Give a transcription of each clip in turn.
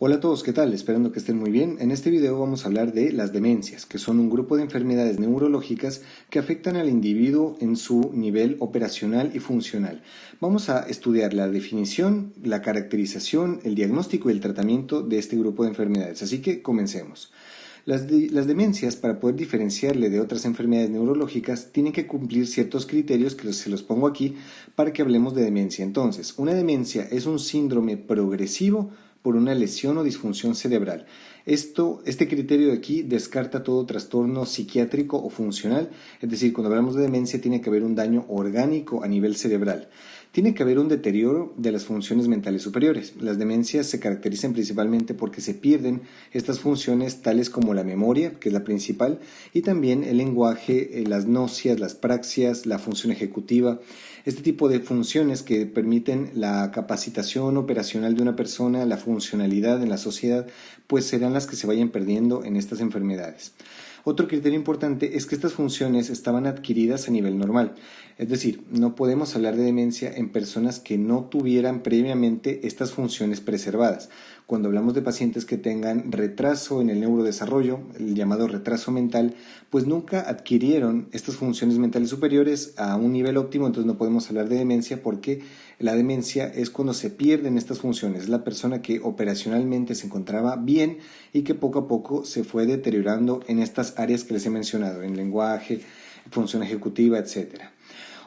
Hola a todos, ¿qué tal? Esperando que estén muy bien. En este video vamos a hablar de las demencias, que son un grupo de enfermedades neurológicas que afectan al individuo en su nivel operacional y funcional. Vamos a estudiar la definición, la caracterización, el diagnóstico y el tratamiento de este grupo de enfermedades. Así que comencemos. Las demencias, para poder diferenciarle de otras enfermedades neurológicas, tienen que cumplir ciertos criterios que se los pongo aquí para que hablemos de demencia. Entonces, una demencia es un síndrome progresivo por una lesión o disfunción cerebral. Este criterio de aquí descarta todo trastorno psiquiátrico o funcional, es decir, cuando hablamos de demencia tiene que haber un daño orgánico a nivel cerebral. Tiene que haber un deterioro de las funciones mentales superiores. Las demencias se caracterizan principalmente porque se pierden estas funciones tales como la memoria, que es la principal, y también el lenguaje, las nocias, las praxias, la función ejecutiva. Este tipo de funciones que permiten la capacitación operacional de una persona, la funcionalidad en la sociedad, pues serán las que se vayan perdiendo en estas enfermedades. Otro criterio importante es que estas funciones estaban adquiridas a nivel normal, es decir, no podemos hablar de demencia en personas que no tuvieran previamente estas funciones preservadas. Cuando hablamos de pacientes que tengan retraso en el neurodesarrollo, el llamado retraso mental, pues nunca adquirieron estas funciones mentales superiores a un nivel óptimo, entonces no podemos hablar de demencia porque la demencia es cuando se pierden estas funciones, es la persona que operacionalmente se encontraba bien y que poco a poco se fue deteriorando en estas áreas que les he mencionado, en lenguaje, función ejecutiva, etc.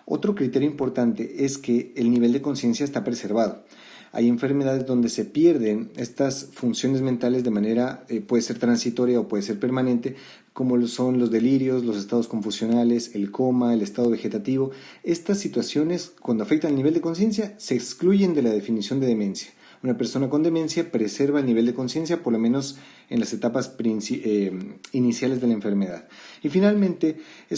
Otro criterio importante es que el nivel de conciencia está preservado. Hay enfermedades donde se pierden estas funciones mentales de manera, puede ser transitoria o puede ser permanente, como son los delirios, los estados confusionales, el coma, el estado vegetativo. Estas situaciones, cuando afectan el nivel de conciencia, se excluyen de la definición de demencia. Una persona con demencia preserva el nivel de conciencia por lo menos en las etapas iniciales de la enfermedad. Y finalmente,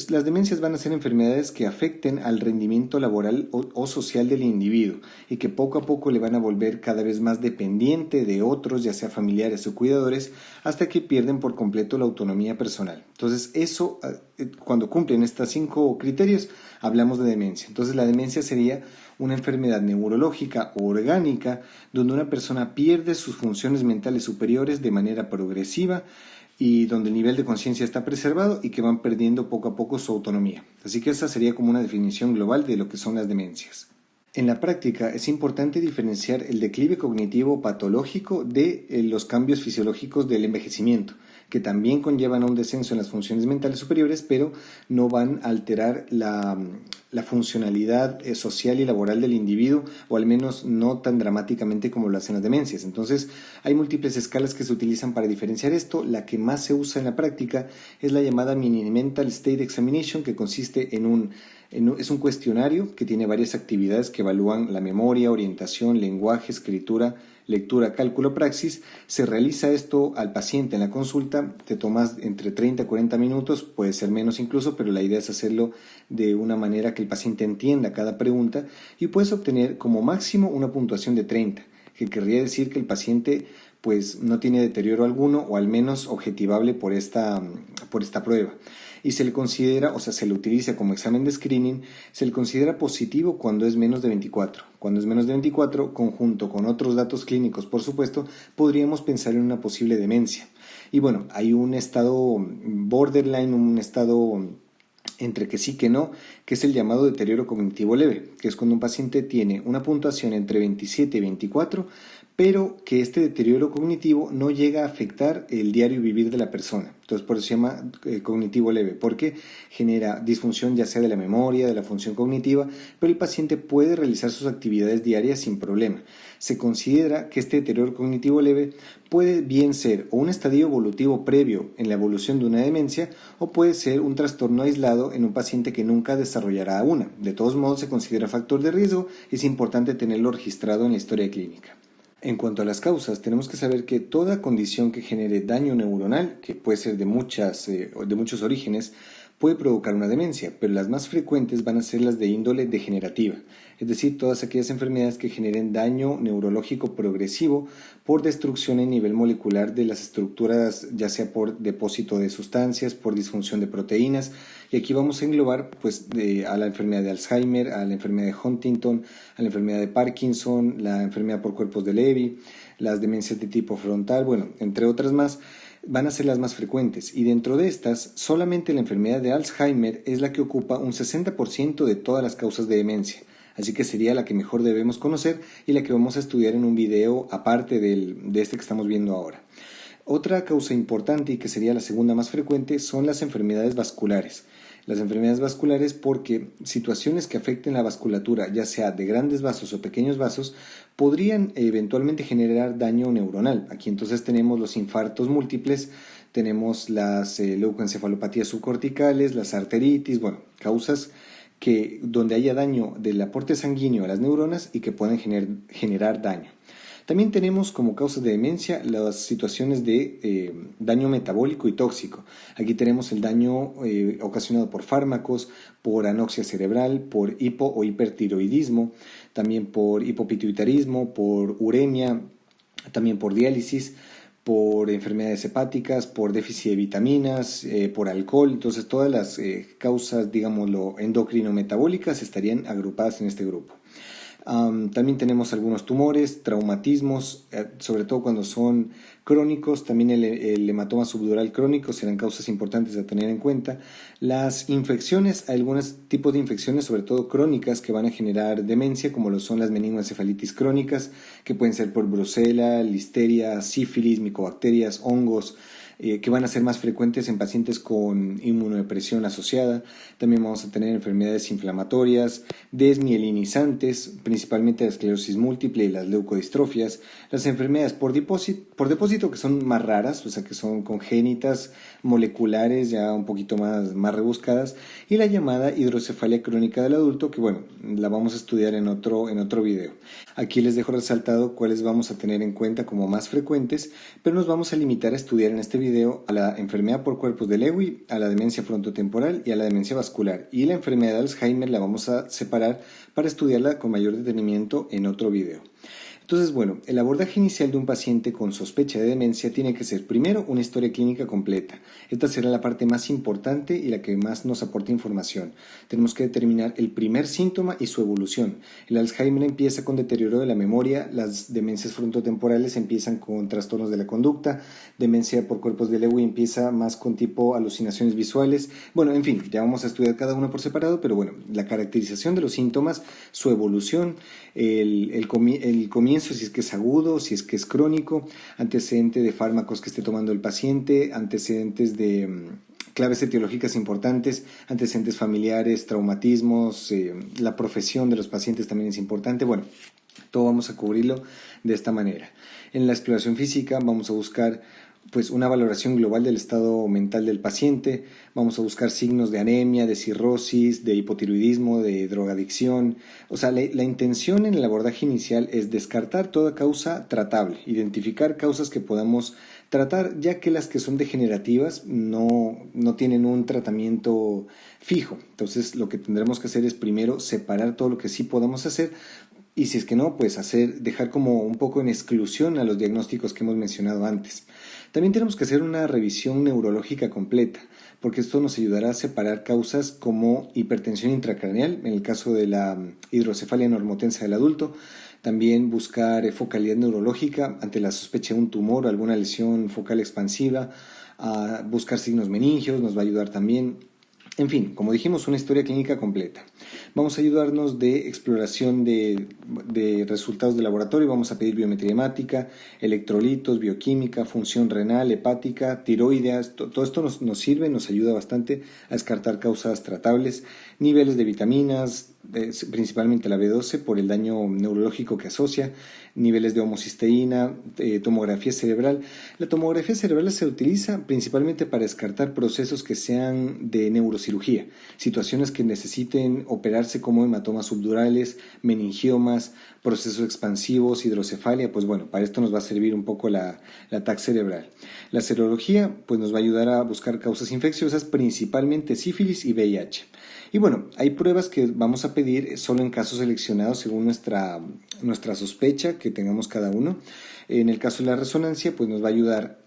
las demencias van a ser enfermedades que afecten al rendimiento laboral o social del individuo y que poco a poco le van a volver cada vez más dependiente de otros, ya sea familiares o cuidadores, hasta que pierden por completo la autonomía personal. Entonces, eso, cuando cumplen estos 5 criterios, hablamos de demencia. Entonces, la demencia sería una enfermedad neurológica o orgánica donde una persona pierde sus funciones mentales superiores de manera progresiva y donde el nivel de conciencia está preservado y que van perdiendo poco a poco su autonomía. Así que esa sería como una definición global de lo que son las demencias. En la práctica es importante diferenciar el declive cognitivo patológico de los cambios fisiológicos del envejecimiento, que también conllevan a un descenso en las funciones mentales superiores, pero no van a alterar la funcionalidad social y laboral del individuo, o al menos no tan dramáticamente como lo hacen las demencias. Entonces, hay múltiples escalas que se utilizan para diferenciar esto. La que más se usa en la práctica es la llamada Mini Mental State Examination, que consiste es un cuestionario que tiene varias actividades que evalúan la memoria, orientación, lenguaje, escritura, lectura, cálculo, praxis. Se realiza esto al paciente en la consulta, te tomas entre 30 a 40 minutos, puede ser menos incluso, pero la idea es hacerlo de una manera que el paciente entienda cada pregunta y puedes obtener como máximo una puntuación de 30, que querría decir que el paciente pues no tiene deterioro alguno o al menos objetivable por esta prueba. Y se le considera, o sea, se le utiliza como examen de screening, se le considera positivo cuando es menos de 24. Cuando es menos de 24, conjunto con otros datos clínicos, por supuesto, podríamos pensar en una posible demencia. Y bueno, hay un estado borderline, un estado entre que sí que no, que es el llamado deterioro cognitivo leve, que es cuando un paciente tiene una puntuación entre 27 y 24, pero que este deterioro cognitivo no llega a afectar el diario vivir de la persona. Entonces, por eso se llama cognitivo leve, porque genera disfunción ya sea de la memoria, de la función cognitiva, pero el paciente puede realizar sus actividades diarias sin problema. Se considera que este deterioro cognitivo leve puede bien ser o un estadio evolutivo previo en la evolución de una demencia o puede ser un trastorno aislado en un paciente que nunca desarrollará una. De todos modos, se considera factor de riesgo y es importante tenerlo registrado en la historia clínica. En cuanto a las causas, tenemos que saber que toda condición que genere daño neuronal, que puede ser de muchos orígenes, puede provocar una demencia, pero las más frecuentes van a ser las de índole degenerativa, es decir, todas aquellas enfermedades que generen daño neurológico progresivo por destrucción en nivel molecular de las estructuras, ya sea por depósito de sustancias, por disfunción de proteínas, y aquí vamos a englobar pues a la enfermedad de Alzheimer, a la enfermedad de Huntington, a la enfermedad de Parkinson, la enfermedad por cuerpos de Levy, las demencias de tipo frontal, bueno, entre otras más, van a ser las más frecuentes, y dentro de estas, solamente la enfermedad de Alzheimer es la que ocupa un 60% de todas las causas de demencia. Así que sería la que mejor debemos conocer y la que vamos a estudiar en un video aparte de este que estamos viendo ahora. Otra causa importante y que sería la segunda más frecuente son las enfermedades vasculares. Las enfermedades vasculares porque situaciones que afecten la vasculatura, ya sea de grandes vasos o pequeños vasos, podrían eventualmente generar daño neuronal. Aquí entonces tenemos los infartos múltiples, tenemos las leucoencefalopatías subcorticales, las arteritis, bueno, causas donde haya daño del aporte sanguíneo a las neuronas y que puedan generar daño. También tenemos como causas de demencia las situaciones de daño metabólico y tóxico. Aquí tenemos el daño ocasionado por fármacos, por anoxia cerebral, por hipo o hipertiroidismo, también por hipopituitarismo, por uremia, también por diálisis, por enfermedades hepáticas, por déficit de vitaminas, por alcohol. Entonces todas las causas, digámoslo, endocrino-metabólicas estarían agrupadas en este grupo. También tenemos algunos tumores, traumatismos, sobre todo cuando son crónicos, también el hematoma subdural crónico serán causas importantes a tener en cuenta. Las infecciones, algunos tipos de infecciones, sobre todo crónicas, que van a generar demencia, como lo son las meningoencefalitis crónicas, que pueden ser por brucela, listeria, sífilis, micobacterias, hongos, que van a ser más frecuentes en pacientes con inmunodepresión asociada. También vamos a tener enfermedades inflamatorias, desmielinizantes, principalmente la esclerosis múltiple y las leucodistrofias, las enfermedades por depósito que son más raras, o sea que son congénitas, moleculares, ya un poquito más rebuscadas, y la llamada hidrocefalia crónica del adulto, que bueno, la vamos a estudiar en otro video. Aquí les dejo resaltado cuáles vamos a tener en cuenta como más frecuentes, pero nos vamos a limitar a estudiar en este video a la enfermedad por cuerpos de Lewy, a la demencia frontotemporal y a la demencia vascular. Y la enfermedad de Alzheimer la vamos a separar para estudiarla con mayor detenimiento en otro video. Entonces, bueno, el abordaje inicial de un paciente con sospecha de demencia tiene que ser primero una historia clínica completa. Esta será la parte más importante y la que más nos aporta información. Tenemos que determinar el primer síntoma y su evolución. El Alzheimer empieza con deterioro de la memoria, las demencias frontotemporales empiezan con trastornos de la conducta, demencia por cuerpos de Lewy empieza más con tipo alucinaciones visuales. Bueno, en fin, ya vamos a estudiar cada uno por separado, pero bueno, la caracterización de los síntomas, su evolución, el comienzo, si es que es agudo, si es que es crónico, antecedente de fármacos que esté tomando el paciente, antecedentes de claves etiológicas importantes, antecedentes familiares, traumatismos, la profesión de los pacientes también es importante. Bueno, todo vamos a cubrirlo de esta manera. En la exploración física vamos a buscar pues una valoración global del estado mental del paciente, vamos a buscar signos de anemia, de cirrosis, de hipotiroidismo, de drogadicción. O sea, la intención en el abordaje inicial es descartar toda causa tratable, identificar causas que podamos tratar, ya que las que son degenerativas no tienen un tratamiento fijo. Entonces, lo que tendremos que hacer es primero separar todo lo que sí podamos hacer, y si es que no, pues dejar como un poco en exclusión a los diagnósticos que hemos mencionado antes. También tenemos que hacer una revisión neurológica completa, porque esto nos ayudará a separar causas como hipertensión intracraneal, en el caso de la hidrocefalia normotensa del adulto, también buscar focalidad neurológica ante la sospecha de un tumor o alguna lesión focal expansiva, buscar signos meningios nos va a ayudar también. En fin, como dijimos, una historia clínica completa. Vamos a ayudarnos de exploración de resultados de laboratorio, vamos a pedir biometría hemática, electrolitos, bioquímica, función renal, hepática, tiroides. Todo esto nos sirve, nos ayuda bastante a descartar causas tratables, niveles de vitaminas, principalmente la B12 por el daño neurológico que asocia, niveles de homocisteína, tomografía cerebral. La tomografía cerebral se utiliza principalmente para descartar procesos que sean de neurocirugía, situaciones que necesiten operarse como hematomas subdurales, meningiomas, procesos expansivos, hidrocefalia. Pues bueno, para esto nos va a servir un poco la TAC cerebral. La serología pues nos va a ayudar a buscar causas infecciosas, principalmente sífilis y VIH. Y bueno, hay pruebas que vamos a pedir solo en casos seleccionados según nuestra sospecha que tengamos cada uno. En el caso de la resonancia, pues nos va a ayudar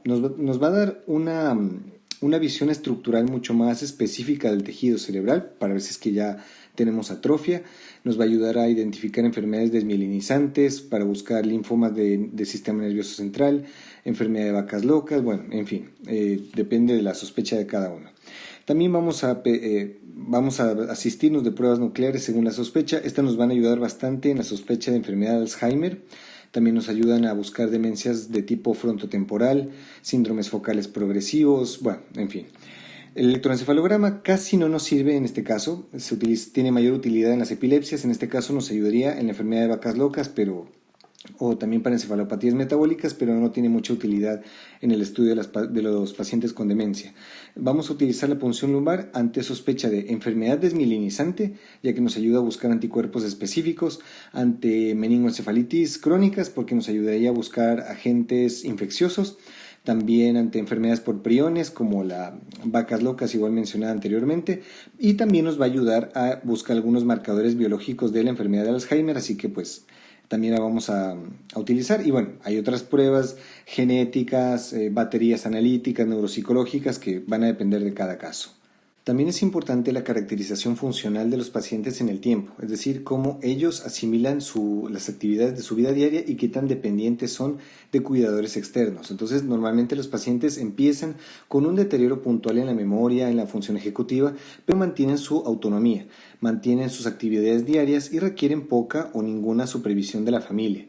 nos va a dar una visión estructural mucho más específica del tejido cerebral para ver si es que ya tenemos atrofia. Nos va a ayudar a identificar enfermedades desmielinizantes, para buscar linfomas de sistema nervioso central, enfermedad de vacas locas, bueno, en fin, depende de la sospecha de cada uno. También vamos a asistirnos de pruebas nucleares según la sospecha. Estas nos van a ayudar bastante en la sospecha de enfermedad de Alzheimer. También nos ayudan a buscar demencias de tipo frontotemporal, síndromes focales progresivos, bueno, en fin. El electroencefalograma casi no nos sirve en este caso, tiene mayor utilidad en las epilepsias, en este caso nos ayudaría en la enfermedad de vacas locas, o también para encefalopatías metabólicas, pero no tiene mucha utilidad en el estudio de los pacientes con demencia. Vamos a utilizar la punción lumbar ante sospecha de enfermedad desmielinizante, ya que nos ayuda a buscar anticuerpos específicos, ante meningoencefalitis crónicas, porque nos ayudaría a buscar agentes infecciosos, también ante enfermedades por priones como la vacas locas igual mencionada anteriormente, y también nos va a ayudar a buscar algunos marcadores biológicos de la enfermedad de Alzheimer, así que pues también la vamos a utilizar. Y bueno, hay otras pruebas genéticas, baterías analíticas, neuropsicológicas que van a depender de cada caso. También es importante la caracterización funcional de los pacientes en el tiempo, es decir, cómo ellos asimilan las actividades de su vida diaria y qué tan dependientes son de cuidadores externos. Entonces, normalmente los pacientes empiezan con un deterioro puntual en la memoria, en la función ejecutiva, pero mantienen su autonomía, mantienen sus actividades diarias y requieren poca o ninguna supervisión de la familia.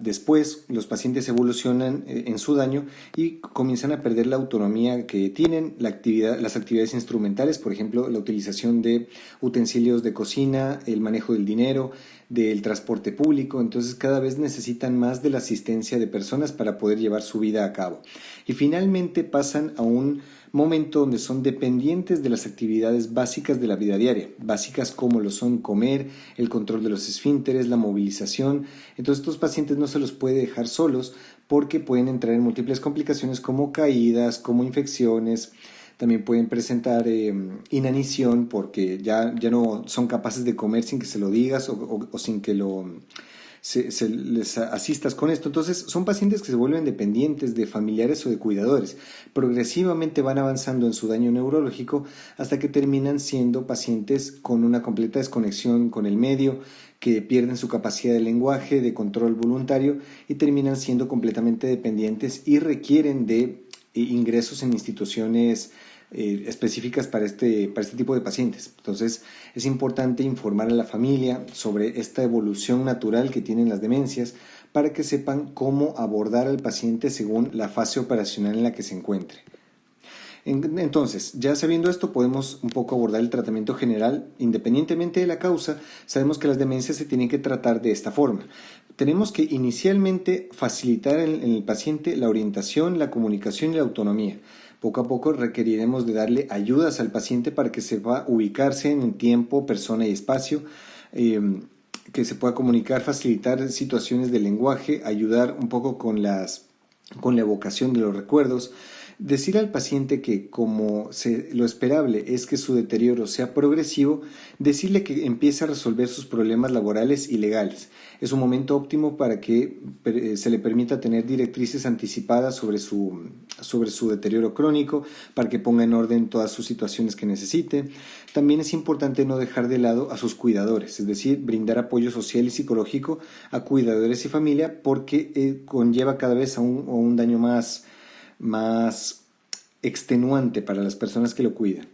Después, los pacientes evolucionan en su daño y comienzan a perder la autonomía que tienen, las actividades instrumentales, por ejemplo, la utilización de utensilios de cocina, el manejo del dinero, del transporte público. Entonces, cada vez necesitan más de la asistencia de personas para poder llevar su vida a cabo. Y finalmente pasan a un momento donde son dependientes de las actividades básicas de la vida diaria, básicas como lo son comer, el control de los esfínteres, la movilización. Entonces estos pacientes no se los puede dejar solos porque pueden entrar en múltiples complicaciones como caídas, como infecciones. También pueden presentar inanición porque ya no son capaces de comer sin que se lo digas o sin que les asistas con esto. Entonces son pacientes que se vuelven dependientes de familiares o de cuidadores. Progresivamente van avanzando en su daño neurológico hasta que terminan siendo pacientes con una completa desconexión con el medio, que pierden su capacidad de lenguaje, de control voluntario y terminan siendo completamente dependientes y requieren de ingresos en instituciones específicas para este tipo de pacientes. Entonces es importante informar a la familia sobre esta evolución natural que tienen las demencias para que sepan cómo abordar al paciente según la fase operacional en la que se encuentre. Entonces, ya sabiendo esto, podemos un poco abordar el tratamiento general. Independientemente de la causa, sabemos que las demencias se tienen que tratar de esta forma. Tenemos que inicialmente facilitar en el paciente la orientación, la comunicación y la autonomía. Poco a poco requeriremos de darle ayudas al paciente para que sepa ubicarse en tiempo, persona y espacio, que se pueda comunicar, facilitar situaciones de lenguaje, ayudar un poco con la evocación de los recuerdos. Decir al paciente que lo esperable es que su deterioro sea progresivo, decirle que empiece a resolver sus problemas laborales y legales. Es un momento óptimo para que se le permita tener directrices anticipadas sobre su deterioro crónico, para que ponga en orden todas sus situaciones que necesite. También es importante no dejar de lado a sus cuidadores, es decir, brindar apoyo social y psicológico a cuidadores y familia, porque conlleva cada vez a un daño más extenuante para las personas que lo cuidan.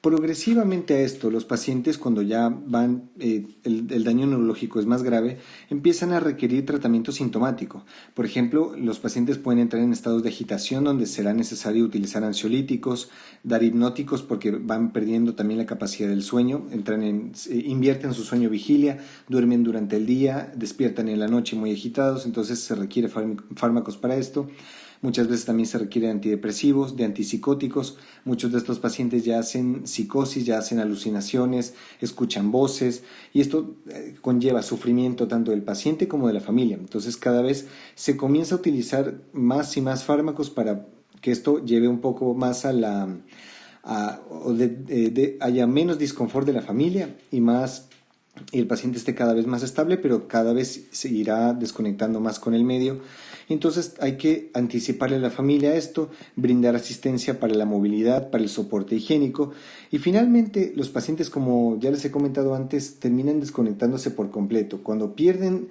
Progresivamente a esto, los pacientes cuando ya van, el daño neurológico es más grave, empiezan a requerir tratamiento sintomático. Por ejemplo, los pacientes pueden entrar en estados de agitación donde será necesario utilizar ansiolíticos, dar hipnóticos porque van perdiendo también la capacidad del sueño, invierten su sueño vigilia, duermen durante el día, despiertan en la noche muy agitados, entonces se requiere fármacos para esto. Muchas veces también se requiere de antidepresivos, de antipsicóticos. Muchos de estos pacientes ya hacen psicosis, ya hacen alucinaciones, escuchan voces y esto conlleva sufrimiento tanto del paciente como de la familia. Entonces cada vez se comienza a utilizar más y más fármacos para que esto lleve un poco más haya menos disconfort de la familia y el paciente esté cada vez más estable, pero cada vez se irá desconectando más con el medio. Entonces hay que anticiparle a la familia esto, brindar asistencia para la movilidad, para el soporte higiénico y finalmente los pacientes, como ya les he comentado antes, terminan desconectándose por completo. Cuando pierden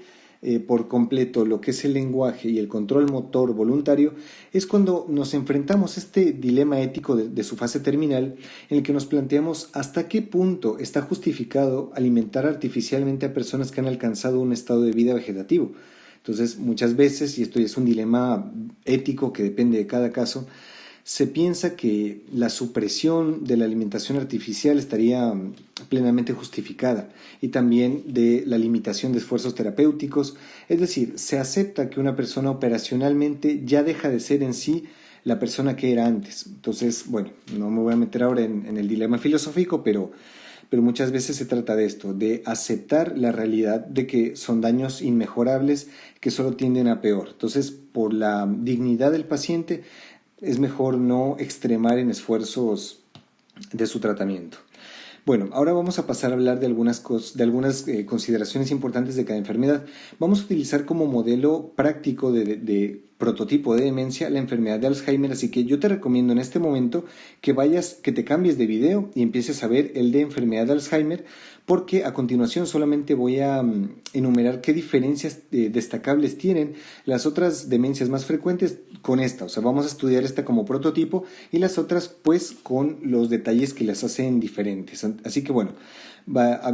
por completo lo que es el lenguaje y el control motor voluntario, es cuando nos enfrentamos a este dilema ético de su fase terminal en el que nos planteamos hasta qué punto está justificado alimentar artificialmente a personas que han alcanzado un estado de vida vegetativo. Entonces, muchas veces, y esto es un dilema ético que depende de cada caso, se piensa que la supresión de la alimentación artificial estaría plenamente justificada y también de la limitación de esfuerzos terapéuticos, es decir, se acepta que una persona operacionalmente ya deja de ser en sí la persona que era antes. Entonces, bueno, no me voy a meter ahora en el dilema filosófico, pero muchas veces se trata de esto, de aceptar la realidad de que son daños inmejorables que solo tienden a peor. Entonces, por la dignidad del paciente, es mejor no extremar en esfuerzos de su tratamiento. Bueno, ahora vamos a pasar a hablar de algunas consideraciones importantes de cada enfermedad. Vamos a utilizar como modelo práctico de prototipo de demencia la enfermedad de Alzheimer, así que yo te recomiendo en este momento que te cambies de video y empieces a ver el de enfermedad de Alzheimer, porque a continuación solamente voy a enumerar qué diferencias destacables tienen las otras demencias más frecuentes con esta. O sea, vamos a estudiar esta como prototipo y las otras pues con los detalles que las hacen diferentes. Así que bueno,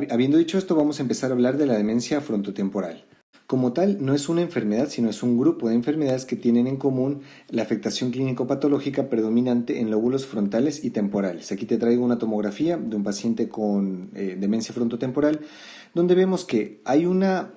habiendo dicho esto, vamos a empezar a hablar de la demencia frontotemporal. Como tal, no es una enfermedad, sino es un grupo de enfermedades que tienen en común la afectación clínico-patológica predominante en lóbulos frontales y temporales. Aquí te traigo una tomografía de un paciente con demencia frontotemporal, donde vemos que hay una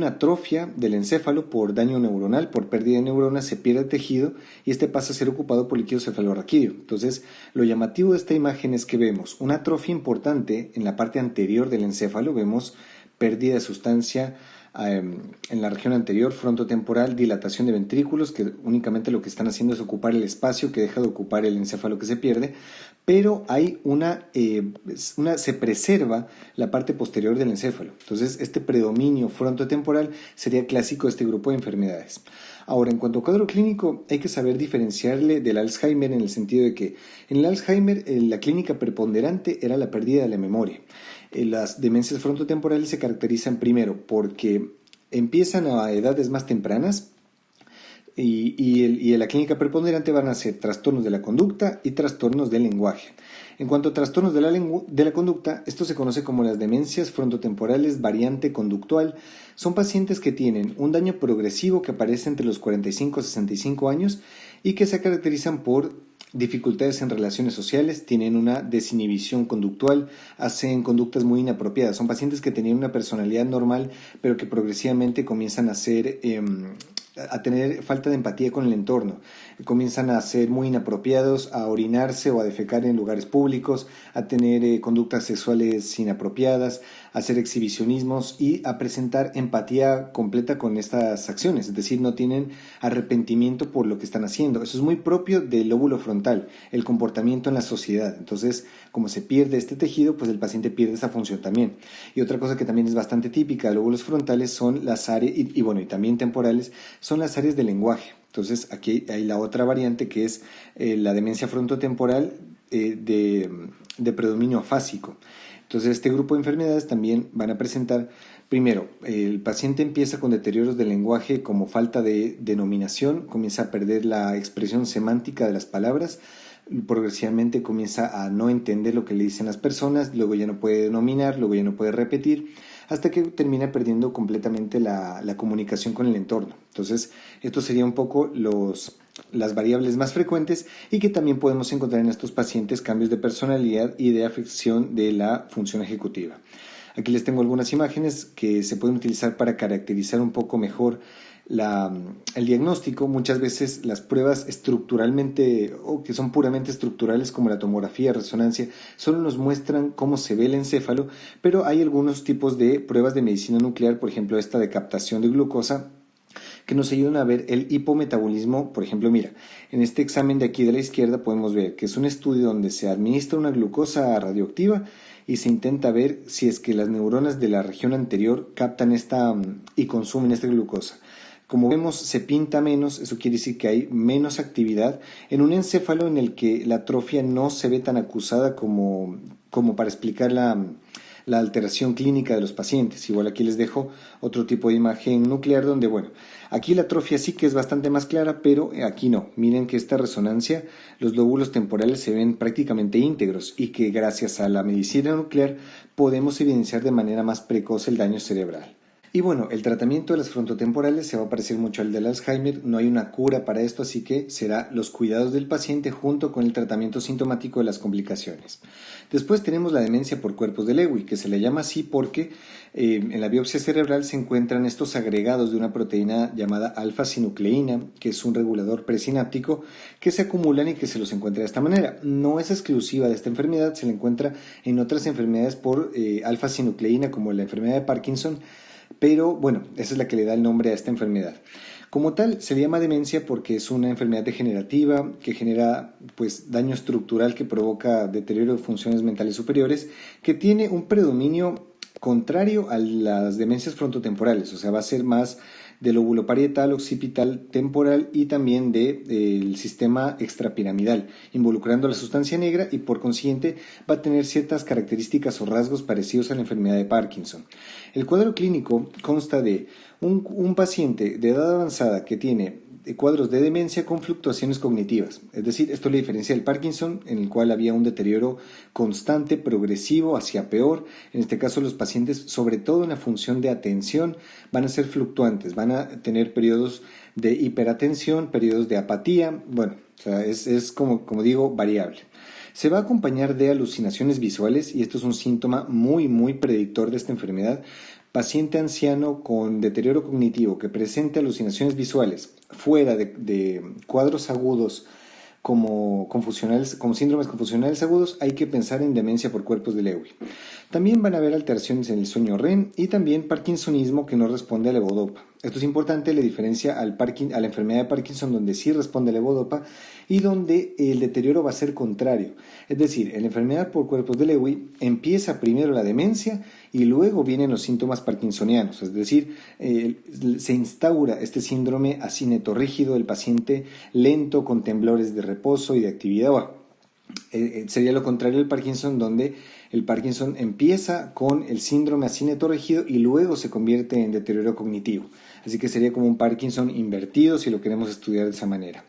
atrofia del encéfalo por daño neuronal, por pérdida de neuronas, se pierde tejido y este pasa a ser ocupado por líquido cefalorraquídeo. Entonces, lo llamativo de esta imagen es que vemos una atrofia importante en la parte anterior del encéfalo, vemos pérdida de sustancia en la región anterior, frontotemporal, dilatación de ventrículos, que únicamente lo que están haciendo es ocupar el espacio que deja de ocupar el encéfalo que se pierde, pero hay se preserva la parte posterior del encéfalo. Entonces, este predominio frontotemporal sería clásico de este grupo de enfermedades. Ahora, en cuanto a cuadro clínico, hay que saber diferenciarle del Alzheimer en el sentido de que en el Alzheimer la clínica preponderante era la pérdida de la memoria. Las demencias frontotemporales se caracterizan primero porque empiezan a edades más tempranas y en la clínica preponderante van a ser trastornos de la conducta y trastornos del lenguaje. En cuanto a trastornos de la conducta, esto se conoce como las demencias frontotemporales variante conductual. Son pacientes que tienen un daño progresivo que aparece entre los 45 y 65 años y que se caracterizan por dificultades en relaciones sociales, tienen una desinhibición conductual, hacen conductas muy inapropiadas. Son pacientes que tenían una personalidad normal, pero que progresivamente comienzan a tener falta de empatía con el entorno, comienzan a ser muy inapropiados, a orinarse o a defecar en lugares públicos, a tener conductas sexuales inapropiadas, a hacer exhibicionismos y a presentar empatía completa con estas acciones, es decir, no tienen arrepentimiento por lo que están haciendo. Eso es muy propio del lóbulo frontal, el comportamiento en la sociedad. Entonces, como se pierde este tejido, pues el paciente pierde esa función también. Y otra cosa que también es bastante típica de lóbulos frontales son las áreas, y también temporales, son las áreas del lenguaje. Entonces, aquí hay la otra variante que es la demencia frontotemporal de predominio afásico. Entonces, este grupo de enfermedades también van a presentar, primero, el paciente empieza con deterioros del lenguaje como falta de denominación, comienza a perder la expresión semántica de las palabras, progresivamente comienza a no entender lo que le dicen las personas, luego ya no puede denominar, luego ya no puede repetir, hasta que termina perdiendo completamente la comunicación con el entorno. Entonces, esto sería un poco las variables más frecuentes y que también podemos encontrar en estos pacientes cambios de personalidad y de afección de la función ejecutiva. Aquí les tengo algunas imágenes que se pueden utilizar para caracterizar un poco mejor el diagnóstico. Muchas veces las pruebas estructuralmente o que son puramente estructurales como la tomografía, resonancia, solo nos muestran cómo se ve el encéfalo, pero hay algunos tipos de pruebas de medicina nuclear, por ejemplo esta de captación de glucosa, que nos ayudan a ver el hipometabolismo. Por ejemplo, mira, en este examen de aquí de la izquierda podemos ver que es un estudio donde se administra una glucosa radioactiva y se intenta ver si es que las neuronas de la región anterior captan y consumen esta glucosa. Como vemos, se pinta menos, eso quiere decir que hay menos actividad en un encéfalo en el que la atrofia no se ve tan acusada como para explicar la alteración clínica de los pacientes. Igual aquí les dejo otro tipo de imagen nuclear donde, bueno, aquí la atrofia sí que es bastante más clara, pero aquí no. Miren que esta resonancia, los lóbulos temporales se ven prácticamente íntegros y que gracias a la medicina nuclear podemos evidenciar de manera más precoz el daño cerebral. Y bueno, el tratamiento de las frontotemporales se va a parecer mucho al del Alzheimer, no hay una cura para esto, así que será los cuidados del paciente junto con el tratamiento sintomático de las complicaciones. Después tenemos la demencia por cuerpos de Lewy, que se le llama así porque en la biopsia cerebral se encuentran estos agregados de una proteína llamada alfa-sinucleína, que es un regulador presináptico, que se acumulan y que se los encuentra de esta manera. No es exclusiva de esta enfermedad, se le encuentra en otras enfermedades por alfa-sinucleína, como la enfermedad de Parkinson, pero bueno, esa es la que le da el nombre a esta enfermedad. Como tal, se le llama demencia porque es una enfermedad degenerativa que genera daño estructural que provoca deterioro de funciones mentales superiores, que tiene un predominio contrario a las demencias frontotemporales, o sea, va a ser más del lóbulo parietal, occipital, temporal y también del sistema extrapiramidal, involucrando la sustancia negra y por consiguiente va a tener ciertas características o rasgos parecidos a la enfermedad de Parkinson. El cuadro clínico consta de un paciente de edad avanzada que tiene cuadros de demencia con fluctuaciones cognitivas. Es decir, esto le diferencia del Parkinson, en el cual había un deterioro constante, progresivo, hacia peor. En este caso, los pacientes, sobre todo en la función de atención, van a ser fluctuantes, van a tener periodos de hiperatención, periodos de apatía. Bueno, o sea, es como digo, variable. Se va a acompañar de alucinaciones visuales y esto es un síntoma muy, muy predictor de esta enfermedad. Paciente anciano con deterioro cognitivo que presente alucinaciones visuales fuera de cuadros agudos como síndromes confusionales agudos, hay que pensar en demencia por cuerpos de Lewy. También van a haber alteraciones en el sueño REM y también parkinsonismo que no responde a la levodopa. Esto es importante, le diferencia a la enfermedad de Parkinson, donde sí responde a la levodopa y donde el deterioro va a ser contrario. Es decir, en la enfermedad por cuerpos de Lewy empieza primero la demencia y luego vienen los síntomas parkinsonianos, es decir, se instaura este síndrome asinetorrígido del paciente lento con temblores de reposo y de actividad. Sería lo contrario del Parkinson, donde el Parkinson empieza con el síndrome asinetorrígido y luego se convierte en deterioro cognitivo. Así que sería como un Parkinson invertido si lo queremos estudiar de esa manera.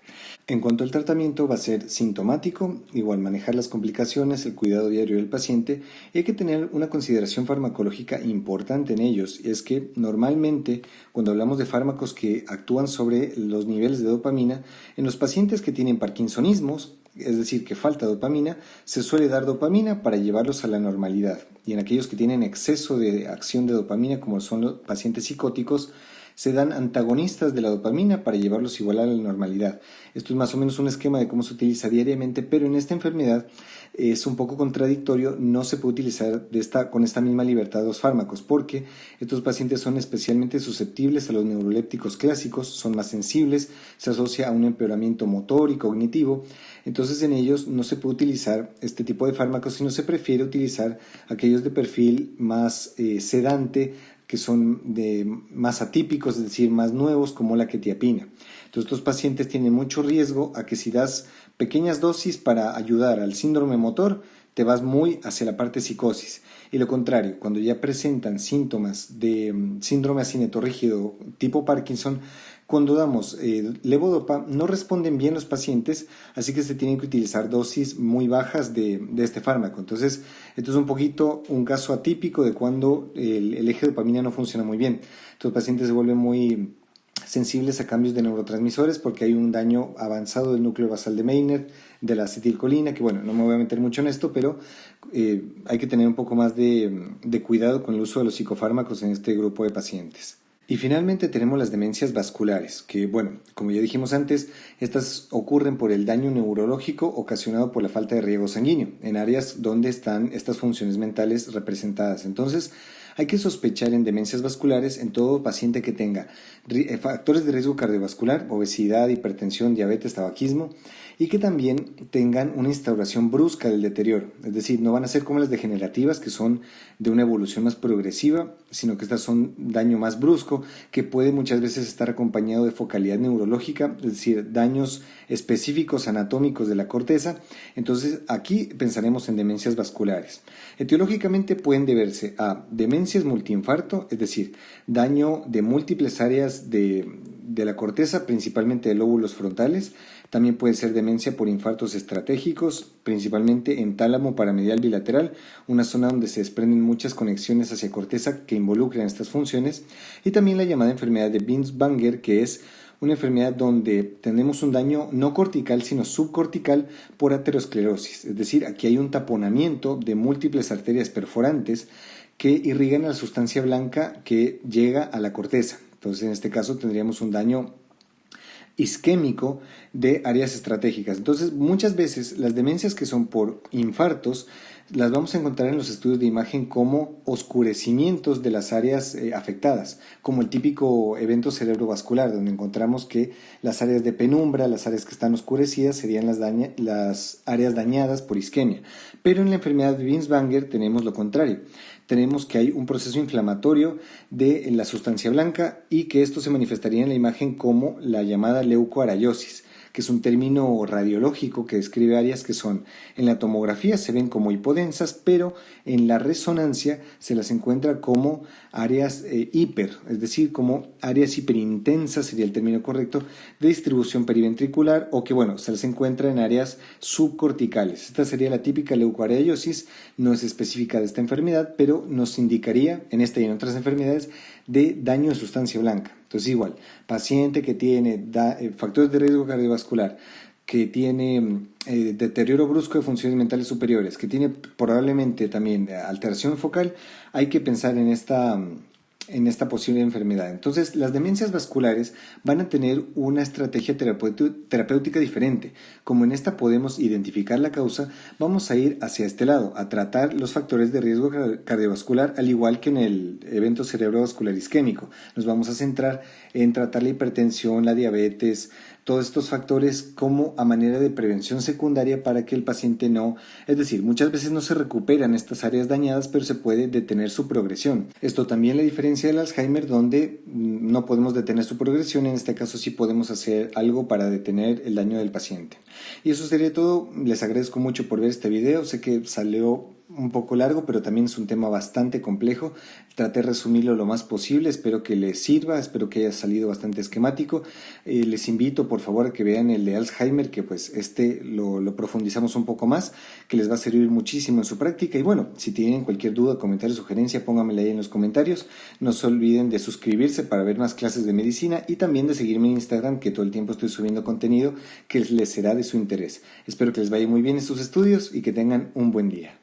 En cuanto al tratamiento, va a ser sintomático, igual manejar las complicaciones, el cuidado diario del paciente, y hay que tener una consideración farmacológica importante en ellos, y es que normalmente cuando hablamos de fármacos que actúan sobre los niveles de dopamina, en los pacientes que tienen parkinsonismos, es decir, que falta dopamina, se suele dar dopamina para llevarlos a la normalidad, y en aquellos que tienen exceso de acción de dopamina, como son los pacientes psicóticos, se dan antagonistas de la dopamina para llevarlos igual a la normalidad. Esto es más o menos un esquema de cómo se utiliza diariamente, pero en esta enfermedad es un poco contradictorio, no se puede utilizar con esta misma libertad dos fármacos, porque estos pacientes son especialmente susceptibles a los neurolépticos clásicos, son más sensibles, se asocia a un empeoramiento motor y cognitivo, entonces en ellos no se puede utilizar este tipo de fármacos, sino se prefiere utilizar aquellos de perfil más sedante, que son más atípicos, es decir, más nuevos, como la quetiapina. Entonces, estos pacientes tienen mucho riesgo a que si das pequeñas dosis para ayudar al síndrome motor, te vas muy hacia la parte psicosis. Y lo contrario, cuando ya presentan síntomas de síndrome asinetorrígido tipo Parkinson, cuando damos levodopa no responden bien los pacientes, así que se tienen que utilizar dosis muy bajas de este fármaco. Entonces, esto es un caso atípico de cuando el eje dopamina no funciona muy bien. Los pacientes se vuelven muy sensibles a cambios de neurotransmisores porque hay un daño avanzado del núcleo basal de Meynert, de la acetilcolina, que bueno, no me voy a meter mucho en esto, pero hay que tener un poco más de cuidado con el uso de los psicofármacos en este grupo de pacientes. Y finalmente tenemos las demencias vasculares, que bueno, como ya dijimos antes, estas ocurren por el daño neurológico ocasionado por la falta de riego sanguíneo, en áreas donde están estas funciones mentales representadas. Entonces, hay que sospechar en demencias vasculares en todo paciente que tenga factores de riesgo cardiovascular, obesidad, hipertensión, diabetes, tabaquismo, y que también tengan una instauración brusca del deterioro. Es decir, no van a ser como las degenerativas, que son de una evolución más progresiva, sino que estas son daño más brusco, que puede muchas veces estar acompañado de focalidad neurológica, es decir, daños específicos anatómicos de la corteza. Entonces, aquí pensaremos en demencias vasculares. Etiológicamente pueden deberse a demencias multiinfarto, es decir, daño de múltiples áreas de la corteza, principalmente de lóbulos frontales. También puede ser demencia por infartos estratégicos, principalmente en tálamo paramedial bilateral, una zona donde se desprenden muchas conexiones hacia corteza que involucran estas funciones. Y también la llamada enfermedad de Binswanger, que es una enfermedad donde tenemos un daño no cortical, sino subcortical por aterosclerosis. Es decir, aquí hay un taponamiento de múltiples arterias perforantes que irrigan a la sustancia blanca que llega a la corteza. Entonces, en este caso tendríamos un daño isquémico de áreas estratégicas. Entonces, muchas veces las demencias que son por infartos las vamos a encontrar en los estudios de imagen como oscurecimientos de las áreas afectadas, como el típico evento cerebrovascular, donde encontramos que las áreas de penumbra, las áreas que están oscurecidas, serían las áreas dañadas por isquemia. Pero en la enfermedad de Binswanger tenemos lo contrario. Tenemos que hay un proceso inflamatorio de la sustancia blanca y que esto se manifestaría en la imagen como la llamada leucoaraiosis, que es un término radiológico que describe áreas que son, en la tomografía se ven como hipodensas, pero en la resonancia se las encuentra como áreas es decir, como áreas hiperintensas, sería el término correcto, de distribución periventricular, o que bueno, se las encuentra en áreas subcorticales. Esta sería la típica leucoaraiosis, no es específica de esta enfermedad, pero nos indicaría, en esta y en otras enfermedades, de daño de sustancia blanca. Entonces igual, paciente que tiene factores de riesgo cardiovascular, que tiene deterioro brusco de funciones mentales superiores, que tiene probablemente también alteración focal, hay que pensar en esta posible enfermedad. Entonces, las demencias vasculares van a tener una estrategia terapéutica diferente. Como en esta podemos identificar la causa, vamos a ir hacia este lado, a tratar los factores de riesgo cardiovascular, al igual que en el evento cerebrovascular isquémico. Nos vamos a centrar en tratar la hipertensión, la diabetes, todos estos factores como a manera de prevención secundaria para que el paciente es decir, muchas veces no se recuperan estas áreas dañadas, pero se puede detener su progresión. Esto también la diferencia del Alzheimer, donde no podemos detener su progresión, en este caso sí podemos hacer algo para detener el daño del paciente. Y eso sería todo. Les agradezco mucho por ver este video. Sé que salió un poco largo, pero también es un tema bastante complejo. Traté de resumirlo lo más posible, espero que les sirva, espero que haya salido bastante esquemático. Les invito por favor a que vean el de Alzheimer, que pues lo profundizamos un poco más, que les va a servir muchísimo en su práctica. Y bueno, si tienen cualquier duda, comentario, sugerencia, pónganmela ahí en los comentarios. No se olviden de suscribirse para ver más clases de medicina y también de seguirme en Instagram, que todo el tiempo estoy subiendo contenido que les será de su interés. Espero que les vaya muy bien en sus estudios y que tengan un buen día.